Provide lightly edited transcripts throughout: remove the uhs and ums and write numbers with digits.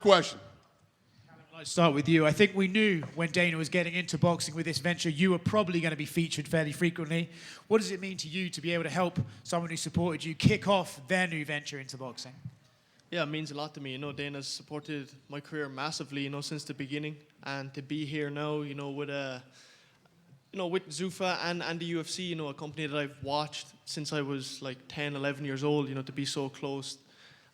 Question. Let's start with you. I think we knew when Dana was getting into boxing with this venture, you were probably going to be featured fairly frequently. What does it mean to you to be able to help someone who supported you kick off their new venture into boxing? Yeah, it means a lot to me. Dana's supported my career massively, since the beginning. And to be here now, with with Zuffa and the UFC, a company that I've watched since I was like 10, 11 years old, to be so close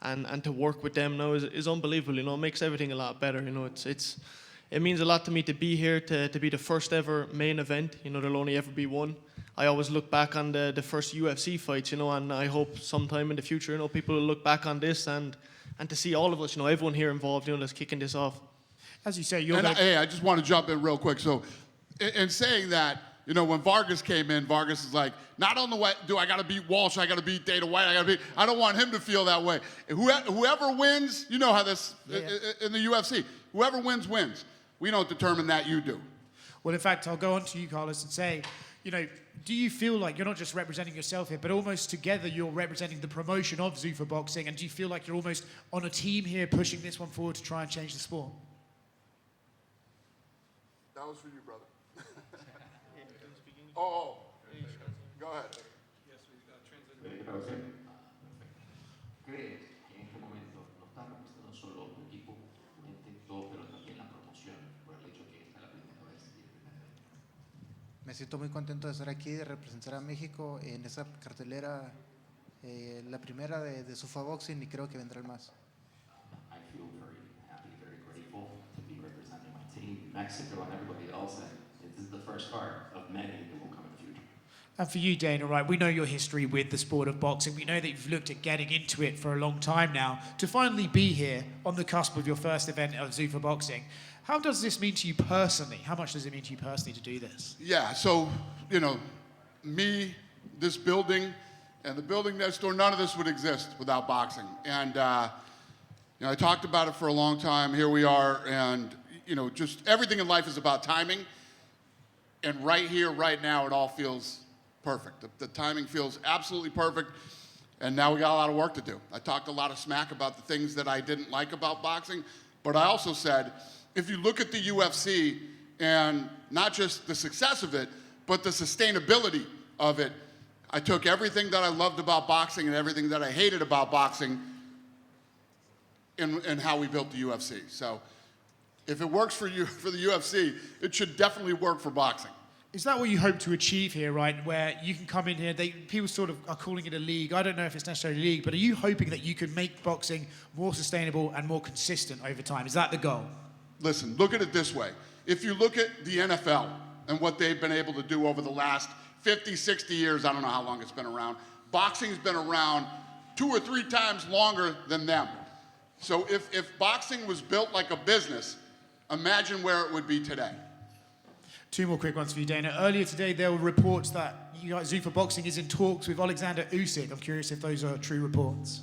and to work with them now is unbelievable. It makes everything a lot better. It means a lot to me to be here, to be the first ever main event. There'll only ever be one. I always look back on the first UFC fights, and I hope sometime in the future, people will look back on this and to see all of us, everyone here involved, that's kicking this off. As you say, Hey, I just want to jump in real quick. So, in saying that, when Vargas came in, Vargas is like, not on the way, do I got to beat Walsh, I got to beat Dana White, I don't want him to feel that way. Whoever wins, you know how this, in the UFC, whoever wins, wins. We don't determine that, you do. Well, in fact, I'll go on to you, Carlos, and say, do you feel like you're not just representing yourself here, but almost together you're representing the promotion of Zuffa Boxing, and do you feel like you're almost on a team here pushing this one forward to try and change the sport? That was for you, brother. Oh, go ahead. Yes, translate. ¿Crees que en este momento no está representando solo tu equipo, un intento, pero también la promoción, por el hecho que esta es la primera vez y el primer evento? Me siento muy contento de estar aquí, de representar a México en esa cartelera, la primera de Zuffa Boxing, y creo que vendrán más. I feel very happy, very grateful to be representing my team, Mexico, and everybody else. And this is the first card of many that will come in the future. And for you, Dana, right, we know your history with the sport of boxing. We know that you've looked at getting into it for a long time now. To finally be here on the cusp of your first event of Zuffa Boxing, how does this mean to you personally? How much does it mean to you personally to do this? Yeah, so, me, this building, and the building next door, none of this would exist without boxing. And, I talked about it for a long time. Here we are, and, just everything in life is about timing. And right here, right now, it all feels perfect. The timing feels absolutely perfect, and now we got a lot of work to do. I talked a lot of smack about the things that I didn't like about boxing, but I also said, if you look at the UFC and not just the success of it, but the sustainability of it, I took everything that I loved about boxing and everything that I hated about boxing and how we built the UFC. So if it works for you, for the UFC, it should definitely work for boxing. Is that what you hope to achieve here, right? Where you can come in here, people sort of are calling it a league. I don't know if it's necessarily a league, but are you hoping that you can make boxing more sustainable and more consistent over time? Is that the goal? Listen, look at it this way. If you look at the NFL and what they've been able to do over the last 50, 60 years, I don't know how long it's been around, boxing's been around 2 or 3 times longer than them. So if boxing was built like a business, imagine where it would be today. 2 more quick ones for you, Dana. Earlier today, there were reports that Zuffa Boxing is in talks with Alexander Usyk. I'm curious if those are true reports.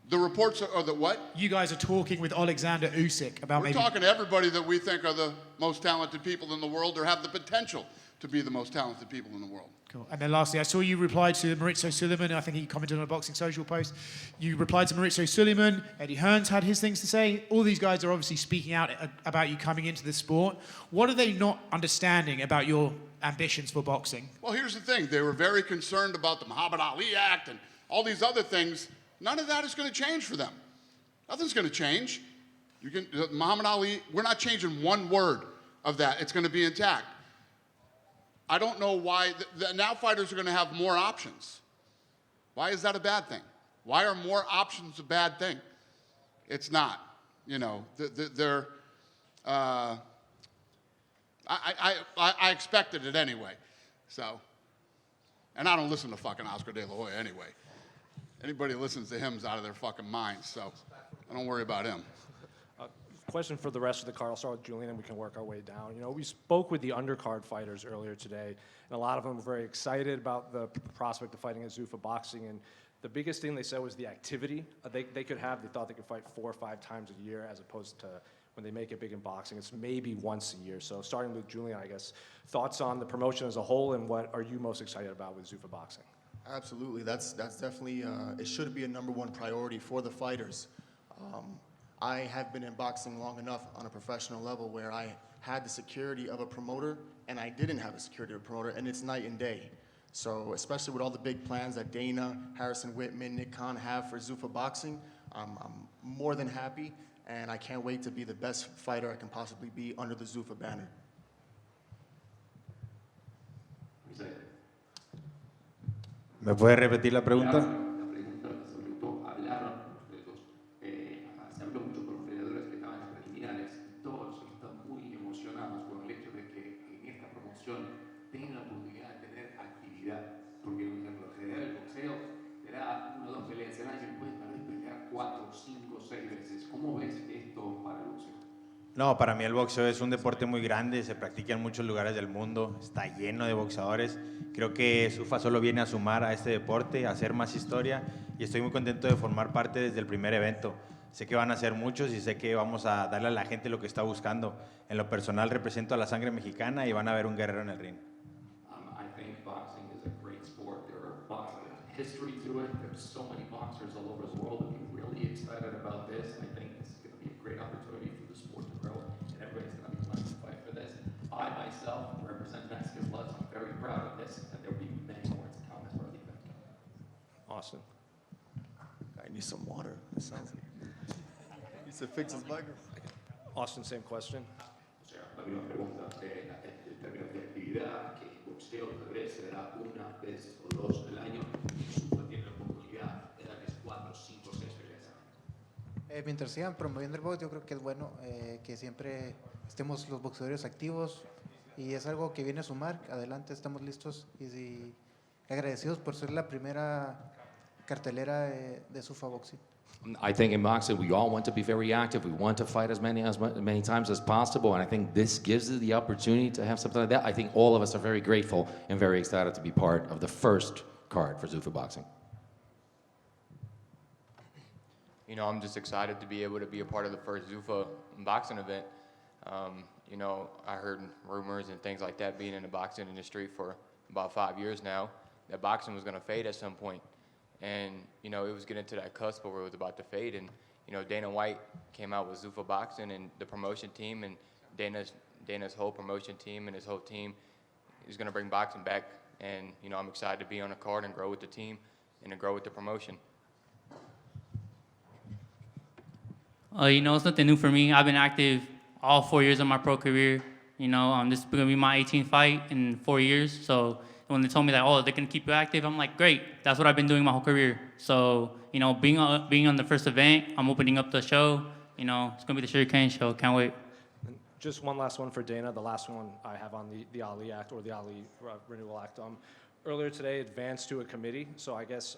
The reports are that what? You guys are talking with Alexander Usyk about We're talking to everybody that we think are the most talented people in the world or have the potential to be the most talented people in the world. Cool. And then lastly, I saw you reply to Maurizio Suleiman. I think he commented on a Boxing Social post. You replied to Maurizio Suleiman. Eddie Hearns had his things to say. All these guys are obviously speaking out about you coming into the sport. What are they not understanding about your ambitions for boxing? Well, here's the thing. They were very concerned about the Muhammad Ali Act and all these other things. None of that is going to change for them. Nothing's going to change. Muhammad Ali, we're not changing one word of that. It's going to be intact. I don't know why. Now fighters are going to have more options. Why is that a bad thing? Why are more options a bad thing? It's not. I expected it anyway. So, and I don't listen to fucking Oscar De La Hoya anyway. Anybody who listens to him's out of their fucking minds, so I don't worry about him. Question for the rest of the card. I'll start with Julian and we can work our way down. We spoke with the undercard fighters earlier today, and a lot of them were very excited about the prospect of fighting at Zuffa Boxing, and the biggest thing they said was the activity they could have. They thought they could fight 4 or 5 times a year, as opposed to when they make it big in boxing, it's maybe once a year. So starting with Julian, I guess, thoughts on the promotion as a whole, and what are you most excited about with Zuffa Boxing? Absolutely, that's definitely, it should be a #1 priority for the fighters. I have been in boxing long enough on a professional level where I had the security of a promoter and I didn't have the security of a promoter, and it's night and day. So especially with all the big plans that Dana, Harrison Whitman, Nick Khan have for Zuffa Boxing, I'm more than happy, and I can't wait to be the best fighter I can possibly be under the Zuffa banner. Misael. ¿Me puede repetir la pregunta? La pregunta sobre todo, hablaron ustedes dos, se habló mucho con los peleadores que estaban en las preliminares, todos están muy emocionados con el hecho de que en esta promoción tengan la oportunidad de tener actividad, porque por ejemplo, en general el boxeo te da 1 o 2 peleas al año y puedes pelear 4, 5, 6 veces. ¿Cómo ves esto para el boxeo? No, para mí el boxeo es un deporte muy grande, se practica en muchos lugares del mundo, está lleno de boxeadores. Creo que Zuffa solo viene a sumar a este deporte, a hacer más historia, y estoy muy contento de formar parte desde el primer evento. Sé que van a ser muchos y sé que vamos a darle a la gente lo que está buscando. En lo personal represento a la sangre mexicana y van a ver un guerrero en el ring. I think boxing is a great sport. There are history to it. There's so many boxers all over the world. I'm really excited about this. I think this is going to be a great opportunity for the sport to grow, and everybody's going to be wanting to fight for this. I myself represent Mexican blood, so I'm very proud of this, and there will be many more to come as part of the event. Austin. I need some water. It sounds like he needs to fix his microphone. Austin, same question. O sea, la misma pregunta en términos de actividad, que el boxeo tal vez se da 1 vez o 2 al año, y Zuffa tiene la oportunidad de darles 4, 5, 6 peleas al año. Mientras sigan promoviendo el box, yo creo que es bueno que siempre estemos los boxeadores activos y es algo que viene a sumar. Adelante, estamos listos y agradecidos por ser la primera cartelera de Zuffa Boxing. I think in boxing we all want to be very active. We want to fight as many times as possible, and I think this gives us the opportunity to have something like that. I think all of us are very grateful and very excited to be part of the first card for Zuffa Boxing. You know, I'm just excited to be able to be a part of the first Zuffa boxing event. You know, I heard rumors and things like that being in the boxing industry for about 5 years now, that boxing was going to fade at some point. And, you know, it was getting to that cusp where it was about to fade. And, you know, Dana White came out with Zuffa Boxing and the promotion team, and Dana's whole promotion team and his whole team is going to bring boxing back. And, you know, I'm excited to be on the card and grow with the team and to grow with the promotion. You know, it's nothing new for me. I've been active all 4 years of my pro career. You know, this is going to be my 18th fight in 4 years. So when they told me that, oh, they can keep you active, I'm like, great. That's what I've been doing my whole career. So, you know, being on the first event, I'm opening up the show. You know, it's going to be the Cain show. Can't wait. And just one last one for Dana, the last one I have on the Ali Act or the Ali Renewal Act. Earlier today, advanced to a committee. So I guess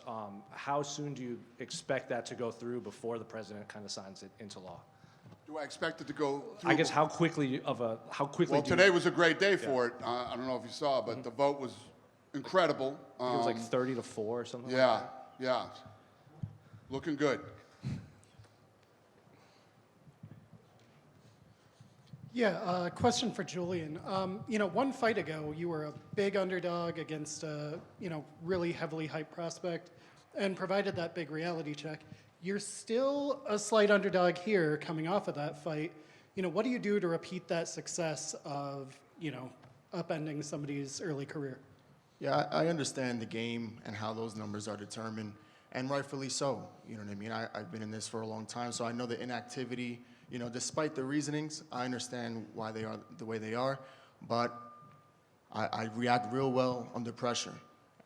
how soon do you expect that to go through before the president kind of signs it into law? Do I expect it to go through? I guess how quickly? Well, today was a great day for it. I don't know if you saw, but the vote was incredible. I think it was like 30 to 4 or something. Yeah, like that. yeah. Looking good. Yeah, question for Julian. You know, one fight ago, you were a big underdog against a, you know, really heavily hyped prospect and provided that big reality check. You're still a slight underdog here coming off of that fight. You know, what do you do to repeat that success of, you know, upending somebody's early career? Yeah, I understand the game and how those numbers are determined, and rightfully so. You know what I mean? I've been in this for a long time, so I know the inactivity. You know, despite the reasonings, I understand why they are the way they are, but I react real well under pressure.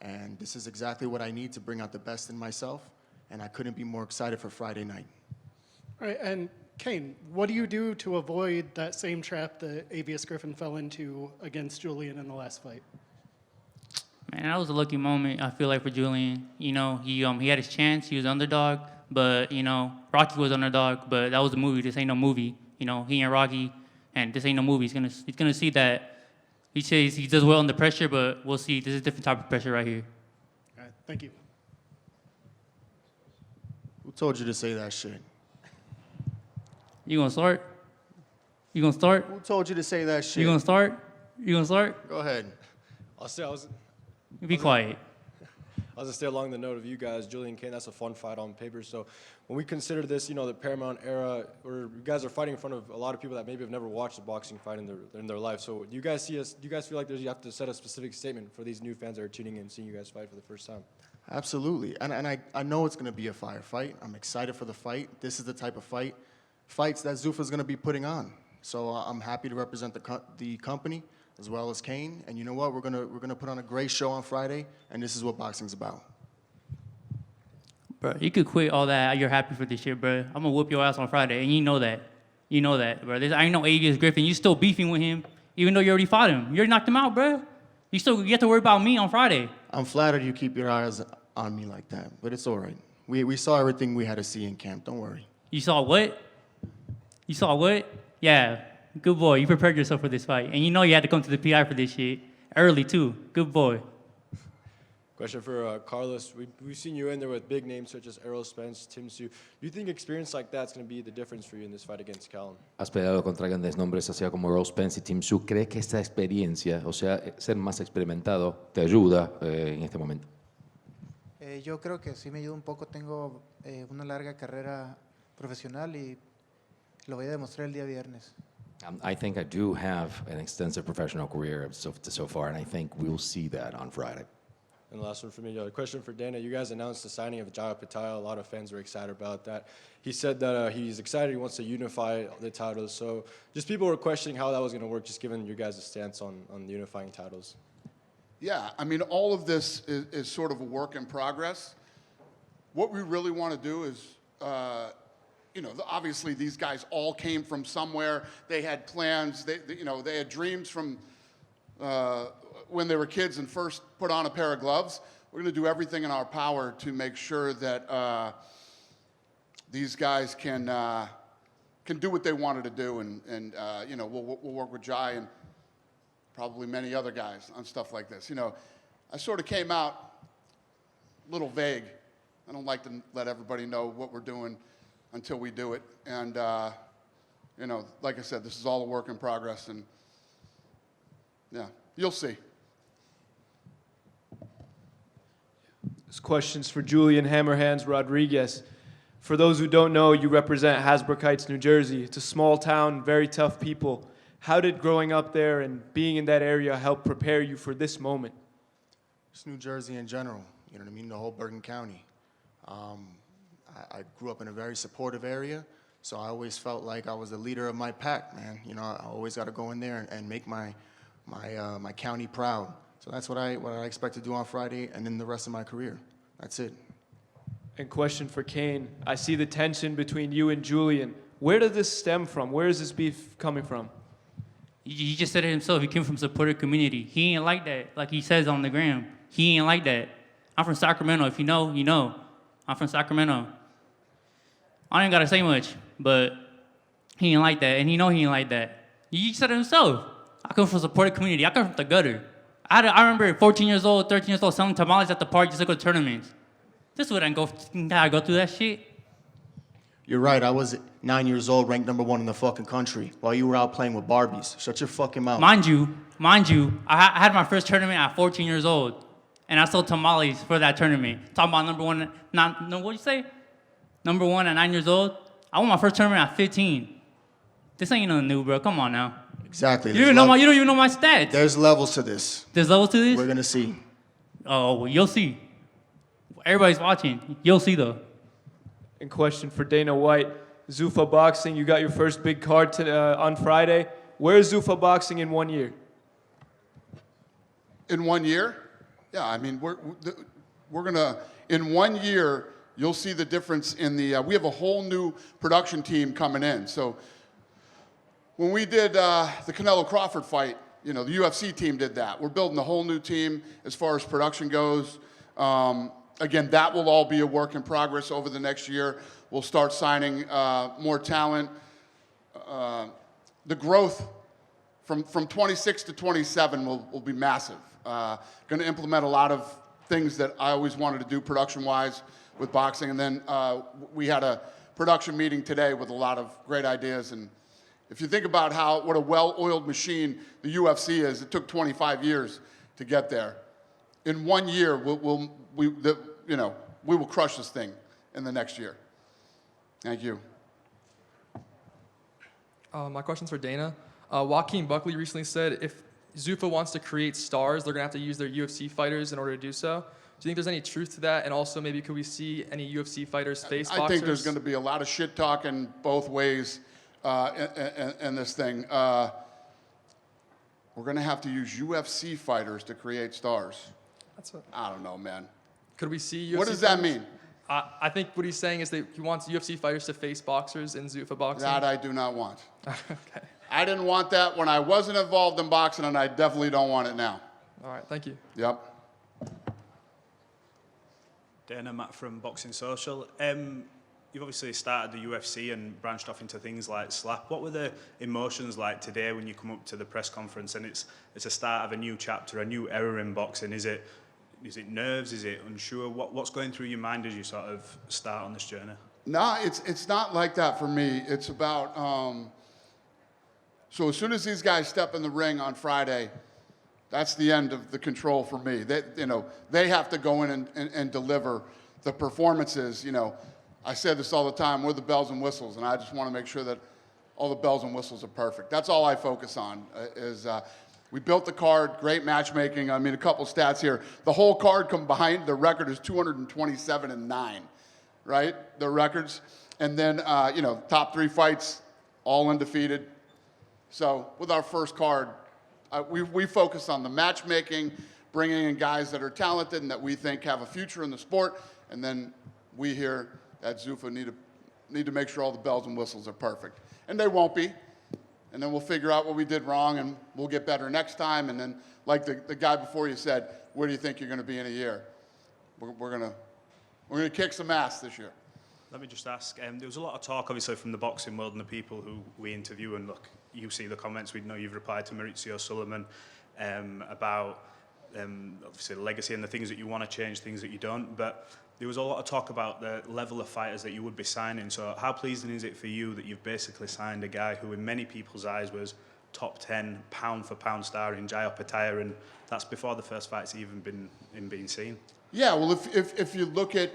And this is exactly what I need to bring out the best in myself, and I couldn't be more excited for Friday night. All right, and Cain, what do you do to avoid that same trap that Avius Griffin fell into against Julian in the last fight? Man, that was a lucky moment, I feel like, for Julian. You know, he had his chance. He was underdog. But, you know, Rocky was underdog. But that was a movie. This ain't no movie. You know, he and Rocky, and this ain't no movie. He's gonna see that he says he does well under pressure, but we'll see. This is a different type of pressure right here. All right, thank you. Who told you to say that shit? You gonna start? You gonna start? Who told you to say that shit? You gonna start? You gonna start? Go ahead. I'll say I was Be quiet. I'll just stay along the note of you guys, Julian, Cain. That's a fun fight on paper. So when we consider this, the Paramount era, where you guys are fighting in front of a lot of people that maybe have never watched a boxing fight in their life. So do you guys see us? Do you guys feel like you have to set a specific statement for these new fans that are tuning in, seeing you guys fight for the first time? Absolutely. And I know it's going to be a fire fight. I'm excited for the fight. This is the type of fights that Zuffa is going to be putting on. So I'm happy to represent the company as well as Cain. And you know what? We're gonna put on a great show on Friday, and this is what boxing's about. Bro, you could quit all that. You're happy for this shit, bro. I'm gonna whoop your ass on Friday, and you know that. You know that, bro. I ain't no ABS Griffin. You still beefing with him, even though you already fought him. You already knocked him out, bro. You have to worry about me on Friday. I'm flattered you keep your eyes on me like that, but it's all right. We saw everything we had to see in camp. Don't worry. You saw what? You saw what? Yeah, good boy. You prepared yourself for this fight, and you know you had to come to the PI for this shit early too. Good boy. Question for Carlos. We've seen you in there with big names such as Errol Spence, Tim Tszyu. Do you think experience like that's going to be the difference for you in this fight against Callum? Has peleado contra grandes nombres, así como Errol Spence y Tim Tszyu. ¿Crees que esta experiencia, o sea, ser más experimentado, te ayuda en este momento? Yo creo que sí me ayuda un poco. Tengo una larga carrera profesional y lo voy a demostrar el día viernes. I think I do have an extensive professional career so far, and I think we'll see that on Friday. And the last one for me, a question for Deanda. You guys announced the signing of Jaya Patel. A lot of fans were excited about that. He said that he's excited, he wants to unify the titles. So just people were questioning how that was going to work, just given your guys' stance on unifying titles. Yeah, I mean, all of this is sort of a work in progress. What we really want to do is, obviously these guys all came from somewhere. They had plans. They had dreams from when they were kids and first put on a pair of gloves. We're going to do everything in our power to make sure that these guys can do what they wanted to do, and we'll work with Jai and probably many other guys on stuff like this. I sort of came out a little vague. I don't like to let everybody know what we're doing until we do it. And, like I said, this is all a work in progress. And, yeah, you'll see. This question's for Julian Hammerhands Rodriguez. For those who don't know, you represent Hasbrook Heights, New Jersey. It's a small town, very tough people. How did growing up there and being in that area help prepare you for this moment? Just New Jersey in general, you know what I mean? The whole Bergen County. I grew up in a very supportive area, so I always felt like I was the leader of my pack, man. I always got to go in there and make my county proud. So that's what I expect to do on Friday and in the rest of my career. That's it. And question for Cain. I see the tension between you and Julian. Where did this stem from? Where is this beef coming from? He just said it himself. He came from supporter community. He ain't like that, like he says on the gram. He ain't like that. I'm from Sacramento. If you know, you know. I'm from Sacramento. I ain't got to say much, but he ain't like that, and he ain't like that. He said it himself. I come from a supporter community. I come from the gutter. I remember 14 years old, 13 years old, selling tamales at the park just to go to tournaments. This wouldn't go through that shit. You're right. I was 9 years old, ranked #1 in the fucking country, while you were out playing with Barbies. Shut your fucking mouth. Mind you, I had my first tournament at 14 years old, and I sold tamales for that tournament. Talking about what'd you say? #1 at 9 years old. I won my first tournament at 15. This ain't nothing new, bro. Come on now. Exactly. You don't even know my stats. There's levels to this. There's levels to this? We're going to see. Oh, well, you'll see. Everybody's watching. You'll see, though. And question for Dana White. Zuffa Boxing, you got your first big card on Friday. Where is Zuffa Boxing in 1 year? In 1 year? Yeah, I mean, we're going to, in 1 year, you'll see the difference in the, we have a whole new production team coming in. So when we did the Canelo Crawford fight, the UFC team did that. We're building a whole new team as far as production goes. Again, that will all be a work in progress over the next year. We'll start signing more talent. The growth from 26 to 27 will be massive. Going to implement a lot of things that I always wanted to do production-wise with boxing. And then we had a production meeting today with a lot of great ideas. And if you think about what a well-oiled machine the UFC is, it took 25 years to get there. in 1 year, we will crush this thing in the next year. Thank you. My question's for Dana. Joaquin Buckley recently said if Zuffa wants to create stars, they're going to have to use their UFC fighters in order to do so. Do you think there's any truth to that? And also, maybe could we see any UFC fighters face boxers? I think there's going to be a lot of shit talking both ways in this thing. We're going to have to use UFC fighters to create stars. I don't know, man. Could we see UFC What does that mean? I think what he's saying is that he wants UFC fighters to face boxers in Zuffa Boxing. That I do not want. Okay. I didn't want that when I wasn't involved in boxing, and I definitely don't want it now. All right, thank you. Yep. Dana, Matt from Boxing Social. You've obviously started the UFC and branched off into things like slap. What were the emotions like today when you come up to the press conference and it's a start of a new chapter, a new era in boxing? Is it nerves? Is it unsure? What's going through your mind as you sort of start on this journey? No, it's not like that for me. It's about so as soon as these guys step in the ring on Friday, that's the end of the control for me. They have to go in and deliver the performances. I say this all the time. We're the bells and whistles, and I just want to make sure that all the bells and whistles are perfect. That's all I focus on. We built the card, great matchmaking. I mean, a couple stats here. The whole card combined, the record is 227-9, right? The records, and then top 3 fights, all undefeated. So with our first card, we focus on the matchmaking, bringing in guys that are talented and that we think have a future in the sport, and then we here at Zuffa need to make sure all the bells and whistles are perfect, and they won't be. And then we'll figure out what we did wrong, and we'll get better next time. And then, like the guy before you said, where do you think you're going to be in a year? We're gonna kick some ass this year. Let me just ask, there was a lot of talk, obviously, from the boxing world and the people who we interview, and look, you see the comments, we know you've replied to Maurizio Sullivan about, obviously, the legacy and the things that you want to change, things that you don't, but there was a lot of talk about the level of fighters that you would be signing, so how pleasing is it for you that you've basically signed a guy who, in many people's eyes, was top 10 pound-for-pound star in Jai Opetaia, and that's before the first fight's even been seen? Yeah, well, if you look at,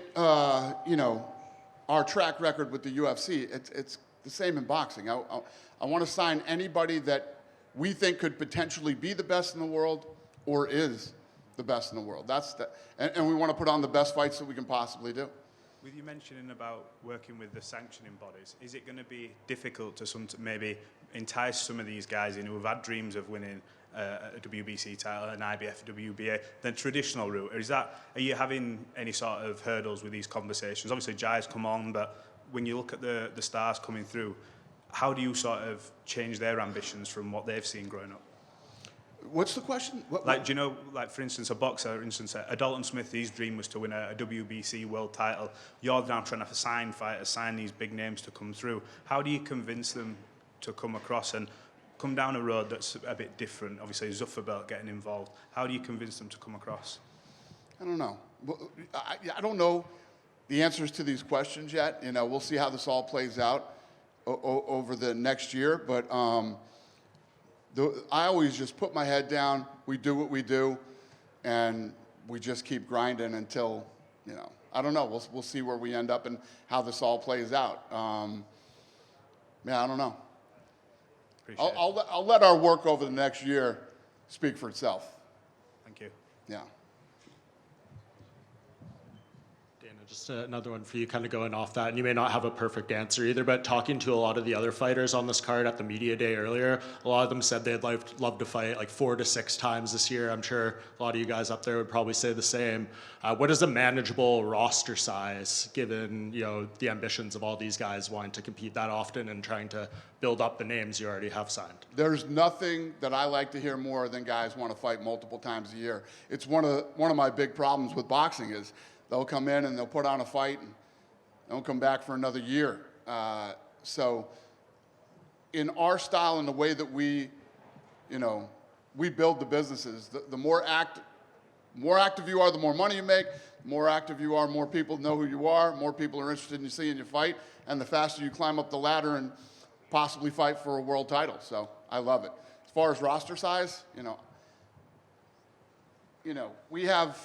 our track record with the UFC, it's the same in boxing. I want to sign anybody that we think could potentially be the best in the world or is the best in the world. And we want to put on the best fights that we can possibly do. With you mentioning about working with the sanctioning bodies, is it going to be difficult to maybe entice some of these guys in who have had dreams of winning a WBC title, an IBF, WBA, the traditional route? Or are you having any sort of hurdles with these conversations? Obviously, Jai's come on, but when you look at the stars coming through, how do you sort of change their ambitions from what they've seen growing up? What's the question? Do you know, for instance, a boxer, a Dalton Smith, his dream was to win a WBC world title. You're now trying to sign fighters, sign these big names to come through. How do you convince them to come across and come down a road that's a bit different? Obviously, Zuffa belt getting involved. How do you convince them to come across? I don't know. I don't know the answers to these questions yet. We'll see how this all plays out over the next year, but I always just put my head down, we do what we do, and we just keep grinding until, I don't know, we'll see where we end up and how this all plays out. I don't know. I'll let our work over the next year speak for itself. Thank you. Yeah. Just another one for you, kind of going off that, and you may not have a perfect answer either, but talking to a lot of the other fighters on this card at the media day earlier, a lot of them said they'd love to fight like 4 to 6 times this year. I'm sure a lot of you guys up there would probably say the same. What is a manageable roster size, given the ambitions of all these guys wanting to compete that often and trying to build up the names you already have signed? There's Nothing that I like to hear more than guys want to fight multiple times a year. It's one of my big problems with boxing is they'll come in and they'll put on a fight and they'll come back for another year. So in our style and the way that we build the businesses, the more active you are, the more money you make. The more active you are, more people know who you are, more people are interested in seeing you fight, and the faster you climb up the ladder and possibly fight for a world title. So I love it. As far as roster size, you know, we have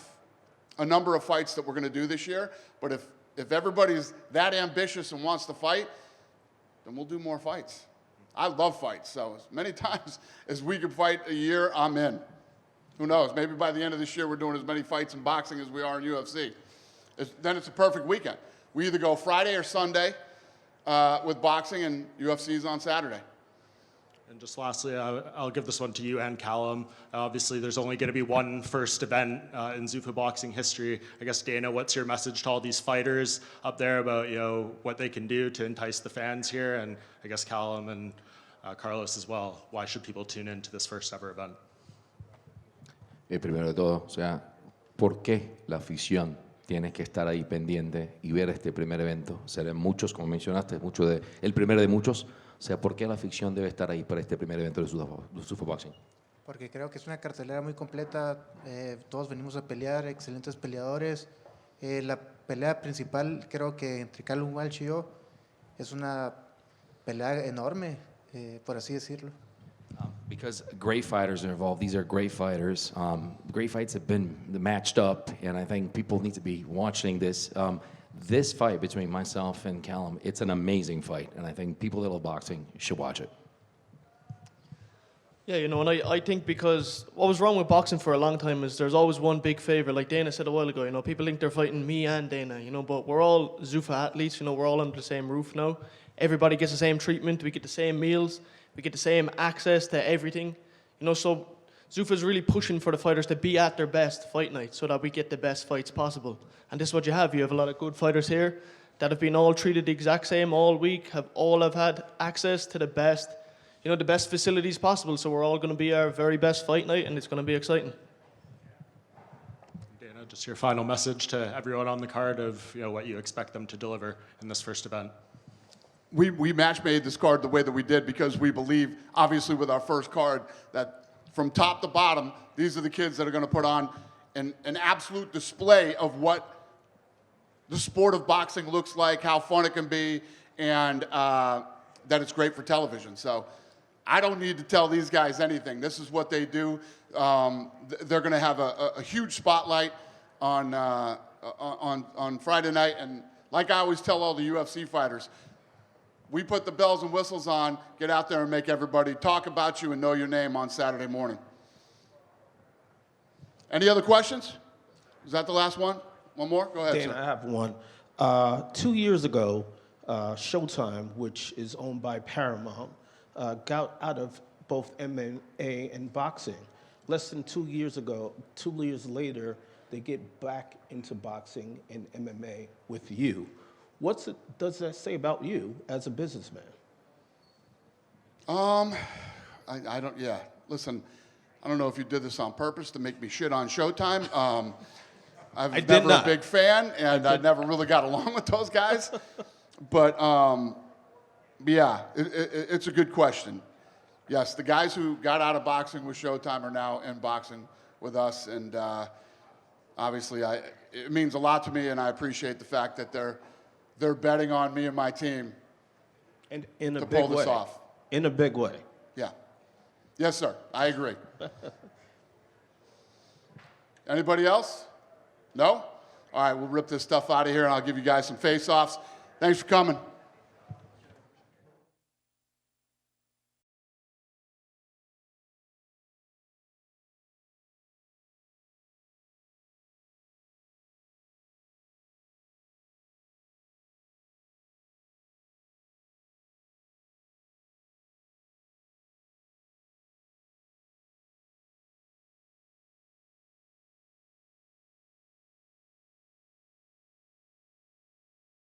a number of fights that we're going to do this year, but if everybody's that ambitious and wants to fight, then we'll do more fights. I love fights, so as many times as we can fight a year, I'm in. Who knows? Maybe by the end of this year, we're doing as many fights in boxing as we are in UFC. Then it's a perfect weekend. We either go Friday or Sunday with boxing, and UFC's on Saturday. And just lastly, I'll give this one to you and Callum. Obviously, there's only going to be one first event in Zuffa Boxing history. I guess, Dana, what's your message to all these fighters up there about, you know, what they can do to entice the fans here? And I guess Callum and Carlos as well. Why should people tune in to this first ever event? Primero de todo, o sea, ¿por qué la afición tiene que estar ahí pendiente y ver este primer evento? Serán muchos, como mencionaste, el primero de muchos. O sea, ¿por qué la afición debe estar ahí para este primer evento de Zuffa Boxing? Porque creo que es una cartelera muy completa. Todos venimos a pelear, excelentes peleadores. La pelea principal, creo que entre Callum, Walsh y yo, es una pelea enorme, por así decirlo. Because great fighters are involved. These are great fighters. Great fights have been matched up, and I think people need to be watching this. This fight between myself and Callum, it's an amazing fight, and I think people that love boxing should watch it. Yeah, you know, and I think because what was wrong with boxing for a long time is there's always one big favorite. Like Dana said a while ago, you know, people think they're fighting me and Dana, you know, but we're all Zuffa athletes, you know, we're all under the same roof now. Everybody gets the same treatment, we get the same meals, we get the same access to everything. You know, so Zuffa's really pushing for the fighters to be at their best fight night so that we get the best fights possible. And this is what you have. You have a lot of good fighters here that have been all treated the exact same all week, have had access to the best, you know, the best facilities possible. So we're all going to be our very best fight night, and it's going to be exciting. Dana, just your final message to everyone on the card of, you know, what you expect them to deliver in this first event. We match made this card the way that we did because we believe, obviously with our first card, that from top to bottom, these are the kids that are going to put on an absolute display of what the sport of boxing looks like, how fun it can be, and that it's great for television. So I don't need to tell these guys anything. This is what they do. They're going to have a huge spotlight on Friday night. And like I always tell all the UFC fighters, we put the bells and whistles on, get out there and make everybody talk about you and know your name on Saturday morning. Any other questions? Is that the last one? One more? Go ahead, Dana, sir. I have one. 2 years ago, Showtime, which is owned by Paramount, got out of both MMA and boxing. Less than 2 years ago, 2 years later, they get back into boxing and MMA with you. What does that say about you as a businessman? I don't, yeah. Listen, I don't know if you did this on purpose to make me shit on Showtime. I was never a big fan, and I never really got along with those guys. But yeah, it's a good question. Yes, the guys who got out of boxing with Showtime are now in boxing with us, and obviously it means a lot to me, and I appreciate the fact that they're betting on me and my team And in a to big pull this way. off. In a big way. Yeah. Yes, sir. I agree. Anybody else? No? All right, we'll rip this stuff out of here, and I'll give you guys some face-offs. Thanks for coming.